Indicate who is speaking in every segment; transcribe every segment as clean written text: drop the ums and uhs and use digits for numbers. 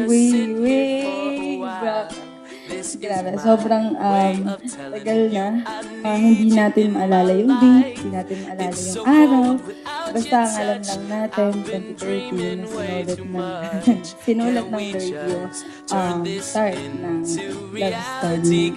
Speaker 1: way back. Grabe, sobrang tagal na. Hindi natin maalala yung date, hindi natin maalala yung araw. Basta ang alam lang natin, 2013, sinulat ng Lord yung start ng love story.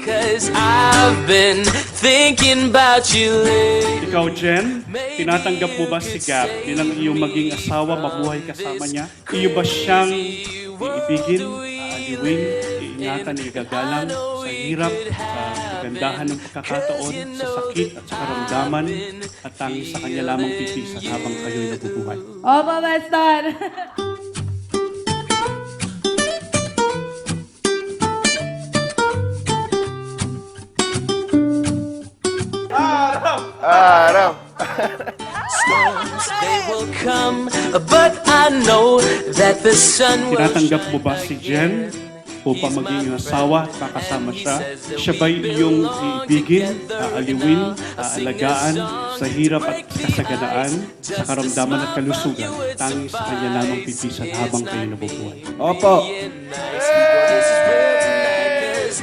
Speaker 2: I've been thinking about you lately.
Speaker 3: Ikaw, Jen, tinatanggap mo ba si Gab bilang iyong maging asawa, mabuhay kasama niya? Iyo ba siyang iibigin, aaliwin, iingatan, igagalang sa hirap, sa kagandahan ng pagkakataon, sa sakit at sa karamdaman, at tanging sa kanya lamang titisan habang kayo'y nabubuhay?
Speaker 1: Opo, Pastor!
Speaker 4: Araw!
Speaker 2: Storms, they will come, but I know that the sun will
Speaker 3: Tinatanggap mo ba si Jen upang maging asawa at kakasama siya? Siya ba'y iyong iibigin, aaliwin, aalagaan sa hirap at kasaganaan, sa karamdaman at kalusugan, tanging sa kanya lamang pipisan habang kayo nabubuhay?
Speaker 4: Opo!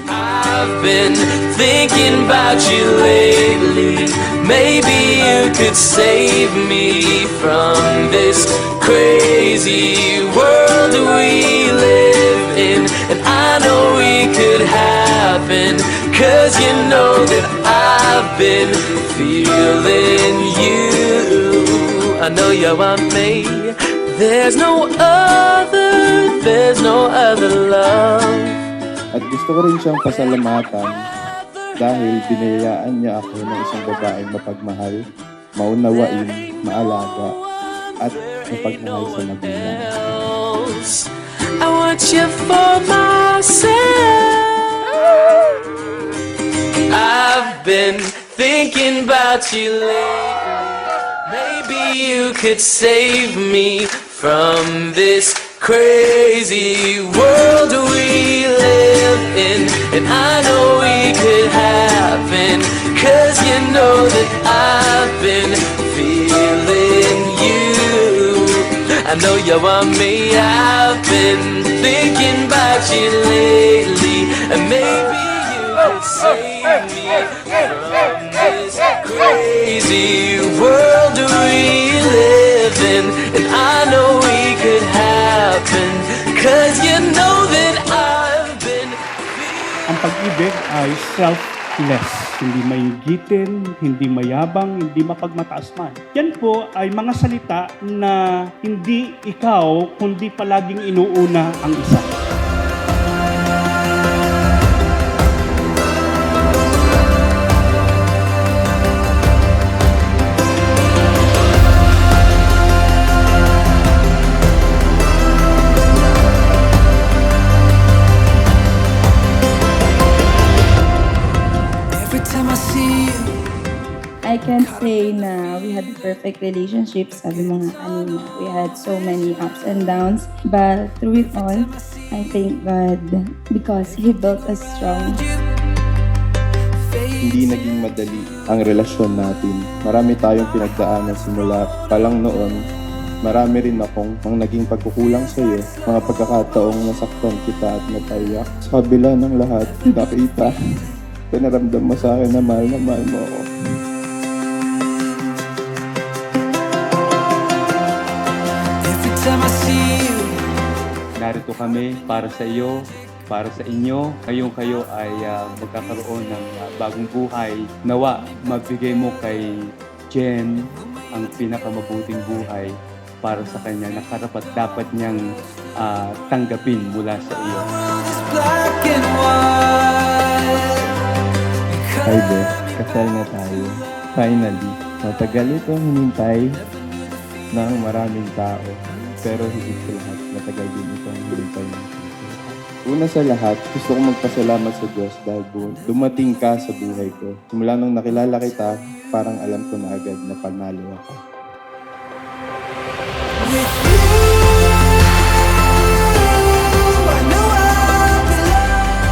Speaker 2: I've been thinking about you lately. Maybe you could save me from this crazy world we live in. And I know it could happen, 'cause you know that I've been feeling you. I know you want me. There's no other love.
Speaker 4: At gusto ko rin siyang pasalamatan dahil binayaan niya ako ng isang babaeng mapagmahal, maunawain, maalaga, at mapagmahal sa magulang.
Speaker 2: I want you for myself. I've been thinking about you lately. Maybe you could save me from this crazy world we live in. And I know it could happen, 'cause you know that I've been feeling you. I know you want me. I've been thinking about you lately. And maybe you could save me from this crazy world we live in. And I know it could happen, 'cause you know that I've been.
Speaker 3: Ang pag-ibig ay selfless. Hindi mainggitin, hindi mayabang, hindi mapagmataas man. Yan po ay mga salita na hindi ikaw, kundi palaging inuuna ang isa.
Speaker 1: I can't say na we had a perfect relationship, sabi mo nga kanina. We had so many ups and downs, but through it all, I thank God because He built us strong.
Speaker 4: Hindi naging madali ang relasyon natin. Marami tayong pinagdaanan simula pa lang noon. Marami rin akong naging pagkukulang sa iyo, mga pagkakataong nasaktan kita at napaiyak. Sa kabila ng lahat, nakita, pinaramdam mo sa akin na mahal mo ako.
Speaker 5: Narito kami para sa iyo, para sa inyo. Ngayong kayo ay magkakaroon ng bagong buhay. Nawa, magbigay mo kay Jen ang pinakamabuting buhay para sa kanya na karapat dapat niyang tanggapin mula sa iyo.
Speaker 4: Hi Beth, kasal na tayo. Finally, matagal itong hinintay ng maraming tao. Pero higit sa lahat, matagal din itong hinintay ng Diyos. Una sa lahat, gusto kong magpasalamat sa Diyos dahil dumating ka sa buhay ko. Simula nung nakilala kita, parang alam ko na agad na panalo ako.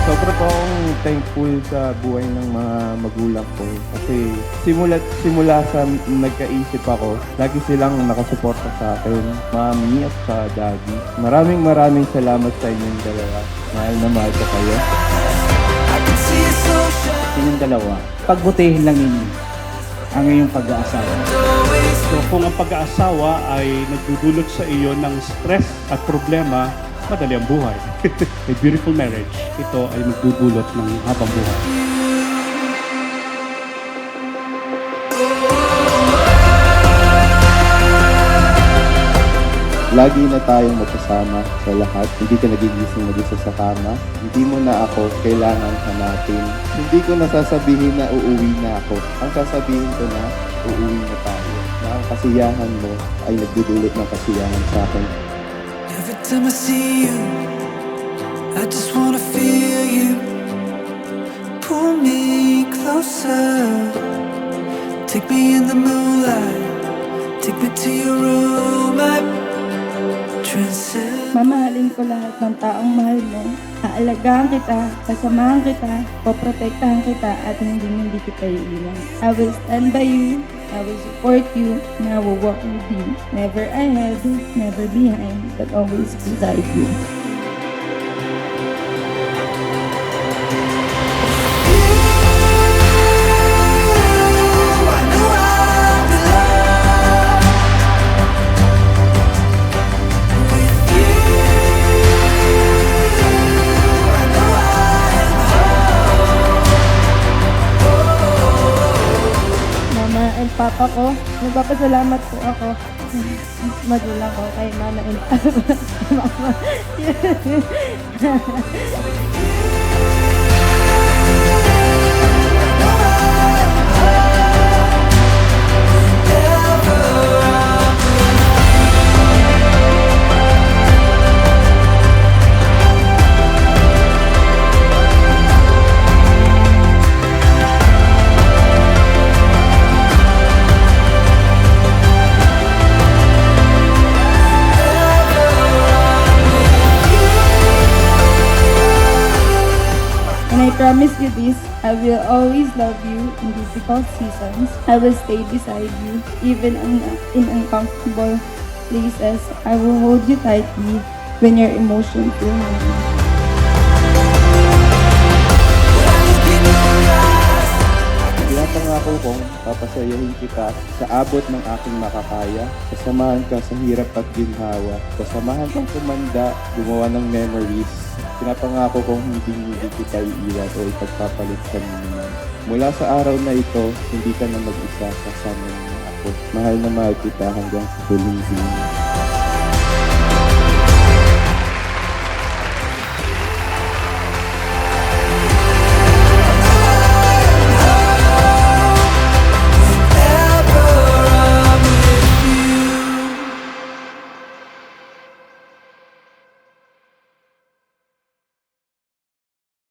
Speaker 4: Sobra po akong thankful sa buhay ng mga magulang ko. Kasi simula sa nagkaisip ako, lagi silang nakasuporta sa akin, mami at sa daddy. Maraming salamat sa inyong dalawa. Mahal na mahal ko kayo.
Speaker 6: Inyong dalawa, pagbutihin lang ninyo ang iyong pag-aasawa.
Speaker 3: So kung ang pag-aasawa ay nagdudulot sa iyo ng stress at problema, madali ang buhay. A beautiful marriage, ito ay magdudulot ng habang buhay.
Speaker 4: Lagi na tayong magkasama sa lahat. Hindi ka nagigising mag-isa sa kama. Hindi mo na ako kailangan hanapin. Hindi ko nasasabihin na uuwi na ako. Ang sasabihin ko na, uuwi na tayo. Na ang kasiyahan mo ay nagdudulot ng kasiyahan sa akin.
Speaker 7: Every time I see you, I just wanna feel you. Pull me closer. Take me in the moonlight. Take me to your room.
Speaker 1: Mamahalin ko lahat ng taong mahal mo. Aalagaan kita, kasamahan kita, poprotektahan kita at hindi kita iiwan. I will stand by you, I will support you, and I will walk with you. Never ahead, never behind, but always beside you. Papa ko, nagpapasalamat po ako. Magulang ko kay Mama and Papa. And I promise you this, I will always love you in difficult seasons. I will stay beside you, even in uncomfortable places. I will hold you tightly when your emotions feel heavy.
Speaker 4: Pinapangako kong papasayahin kita sa abot ng aking makakaya. Kasamahan ka sa hirap at ginhawa. Kasamahan kang tumanda, gumawa ng memories. Pinapangako kong hindi kita iiwan o ipagpapalit sa naman. Mula sa araw na ito, hindi ka na mag-isa, kasama niyo ako. Mahal na mahal kita hanggang sa huling hininga.